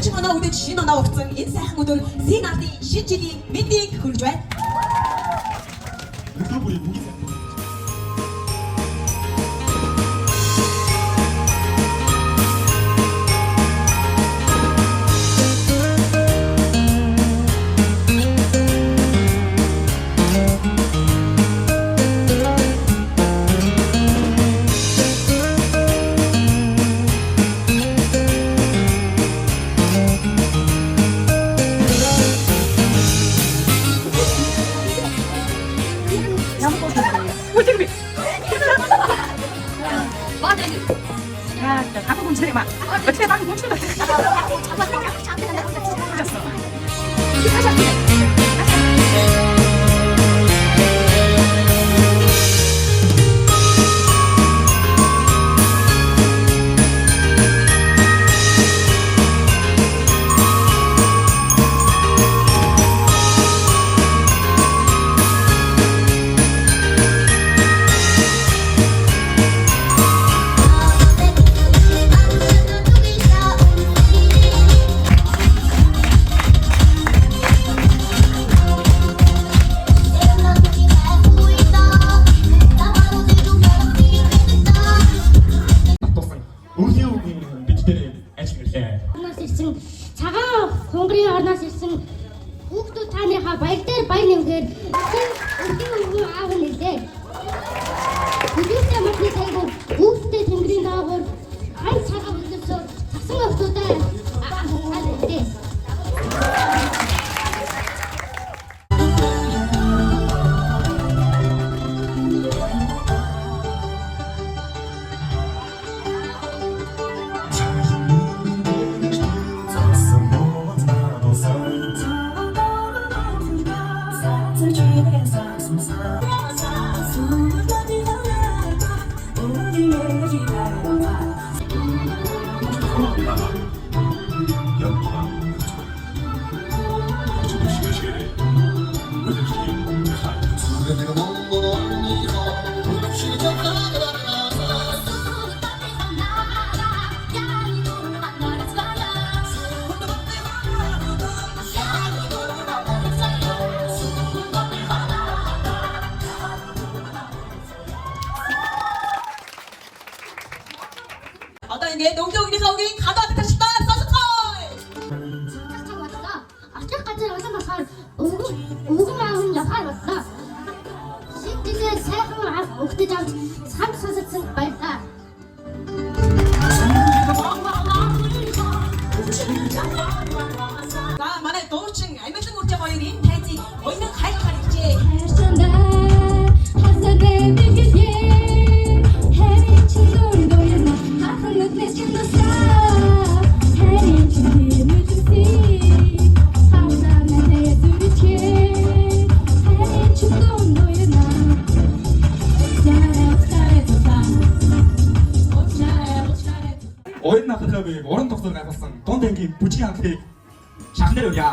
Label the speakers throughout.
Speaker 1: Хачин оноо үдэд шинэ оноо уртсан энэ сайхан өдөр Зин ардын шинэ жилийн мэндийг хүргэж байна.
Speaker 2: Өдөр бүрийн бүгд
Speaker 3: 어떻게 막 멈추는
Speaker 4: цагаан хонгорын орноос ирсэн хүүхдүүд тааныхаа баяр дээр баяр нэмгээр өглөө аав нэлээ. Өглөөсөө мөрний сайхан хүүхдээ тэнгэрийн даагуур ань цагаан өглөөсөө тасан өвчүүдээ нэлээ.
Speaker 1: Одоо ингээд өвлөөгнийхээ үгийг хадаад таштай сонсгоё.
Speaker 4: Цацаа боллоо. Очих газар олон болохоор өвгөн аав нь явахаар боллоо. Шигтээ сайхан аав өгтөж авч хамт сонсогдсон баярлаа.
Speaker 1: За манай дуучин Амьдлан үржих хоёр энэ тайзыг уянг хайлахаар хичээ.
Speaker 2: Ойн нахахыг уран тогтоог агуулсан дунд ангийн бүжгийн хамтыг шахан дээр өрье.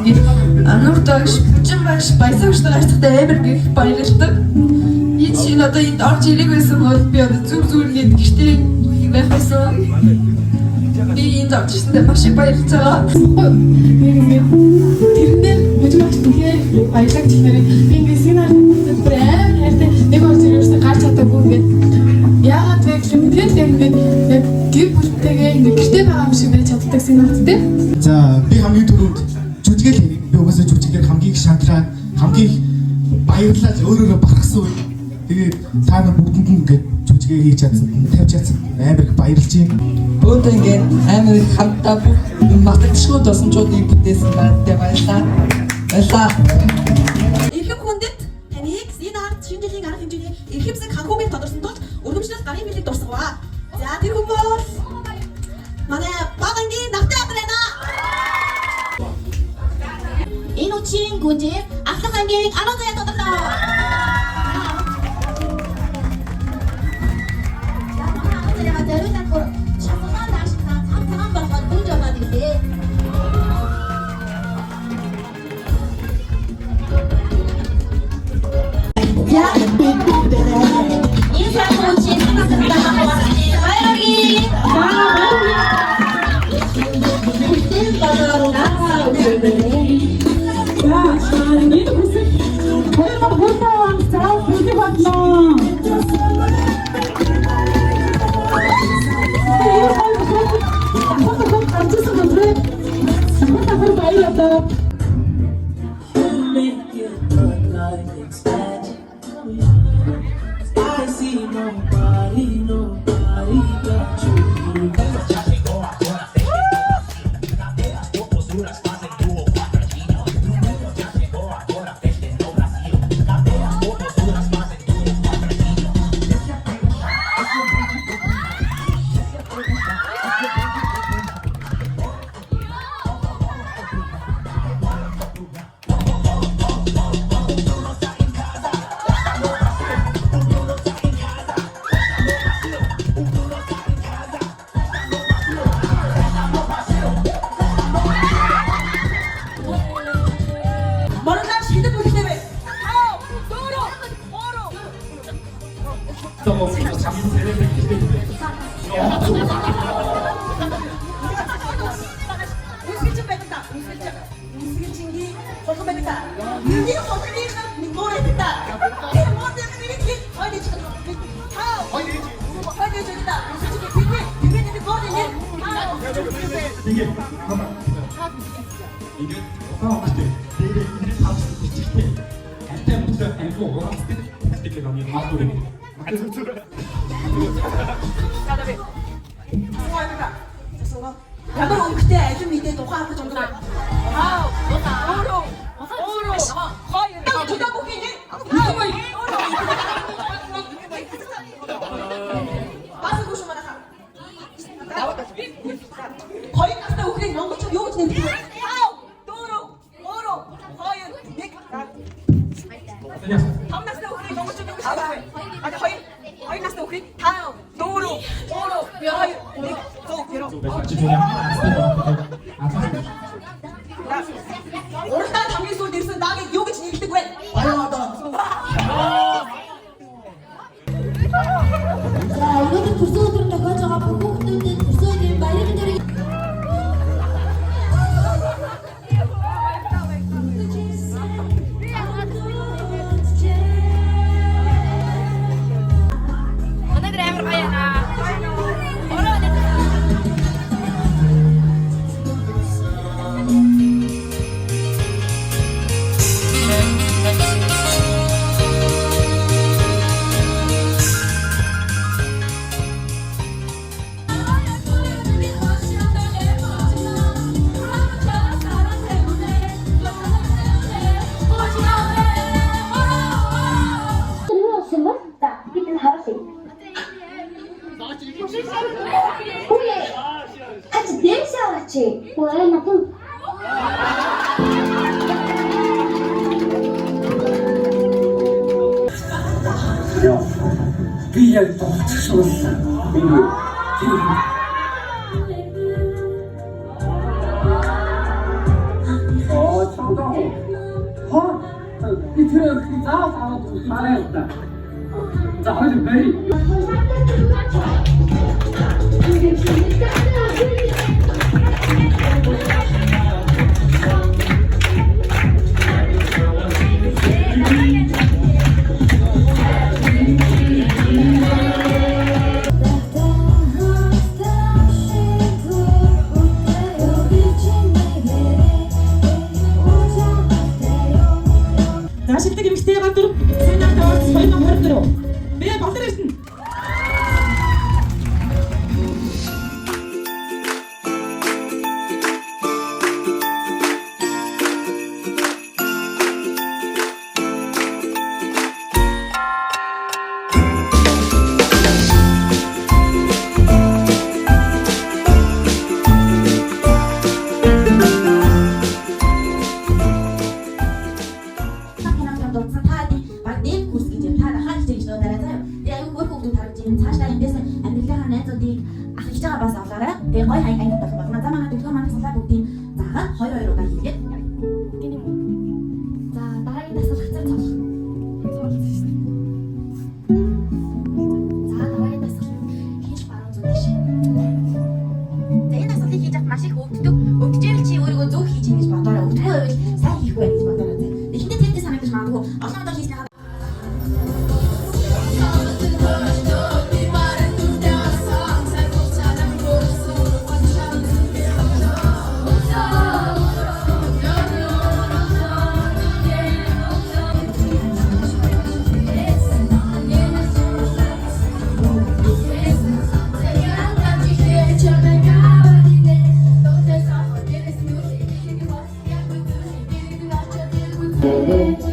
Speaker 5: Би ануур дагш бүжин багш баясагчтай гацтай амар гих баярлалтай. Энд шинэ одоо энд орж ирэх байсан бол би одоо зүр гээд гэртээ байх байсан. Би энд орж ирсэндээ маш их баярлж байгаа.
Speaker 6: Тэрнээ бүжин багш тэгэхээр баялагч нэрээ би ингээд сигнал амар хайртай нэг орж ирсэн гарч чадаагүй ингээд яагаад вэ гэвэл тэгээд ингээд гэр бүлтэйгээ нэг гэртээ байгаа юм шиг байж чаддаг сценарт тийм.
Speaker 3: За би хамгийн түрүүнд жүжигээр хэрэг би угаасаа жүжигээр хамгийн их шантраа хамгийн их баярлаад өөрөөрөө барахсан үе. Тэгээд та нар бүгдэнд нь ингээд жүжигээ хийж чадсан, тавьж чадсан амар их баярлж байна.
Speaker 1: Өөдөө ингээд амар их хамтаа бүх математикчнууд досончуудыг бүтээсэн байртай баярлалаа. Баярлалаа. Ирхэм хүндэт таныг энэ арт шинжилгээний арга хэмжээний эрхэмсэг ханхуумыг тодорсон тул өргөмжлөлт гарын билег дурсагваа. За тэр хүмүүс манай багангийн навтай байна. Энэ үеийн гүнжээр Ахлах ангийн 10 заяа тодорлоо. Ямар өнгөтэй алим мэдээ тухайн авах юм байна. Өөрөө. Хоёр. Чудаа бүхий нэ. Баас гүш манайха. Хоёр настай хүүхдийг монголчууд юу гэж нэмдэг вэ? Дөрөв. Хоёр. Нэг. Том настай хүүхдийг монголчууд юу гэж нэмдэг вэ? Хоёр настай хүүхдийг тав. Дөрөв. Хоёр. Нэг. Уралдаан хамгийн сүүлд ирсэн дагийг юу гэж нэрлэдэг вэ? Баяраа.
Speaker 7: За, өнөөдөр төрсөн өдөр тохиож байгаа бүх хүмүүстээ төрсөн өдрийн баяр мэндийг
Speaker 4: Өнөөдөр амар гоё яана. Ой, натан.
Speaker 8: Би яг тохиолсон. Би тэр заавал мараа та. За хоёул бай.
Speaker 1: Ашигладаг эмэгтэй гадуур Сенат Awards 2024. Бэ болор ирсэн.
Speaker 7: бас авлаарай. Тэгээ гой хай ангид болно. За манай дэлгүүр манай цалаа бүгдийн заагаад 2-2 удаа хийгээд. Гэнэ юм. За дараагийн дасгал хацар цолох. За дараагийн дасгал хийж баруун зүг тийш. За энэ дасгалыг хийж авах маш их өвддөг. Өвдөжээл чи өөрийгөө зөв хийж ийн гэж бодоорой. Өвдгөө байвал сайн хийхгүй байх гэж бодоорой. Эхний тэрдээ санагдаж магадгүй. Олон удаа хийснийхаа
Speaker 4: Thank you.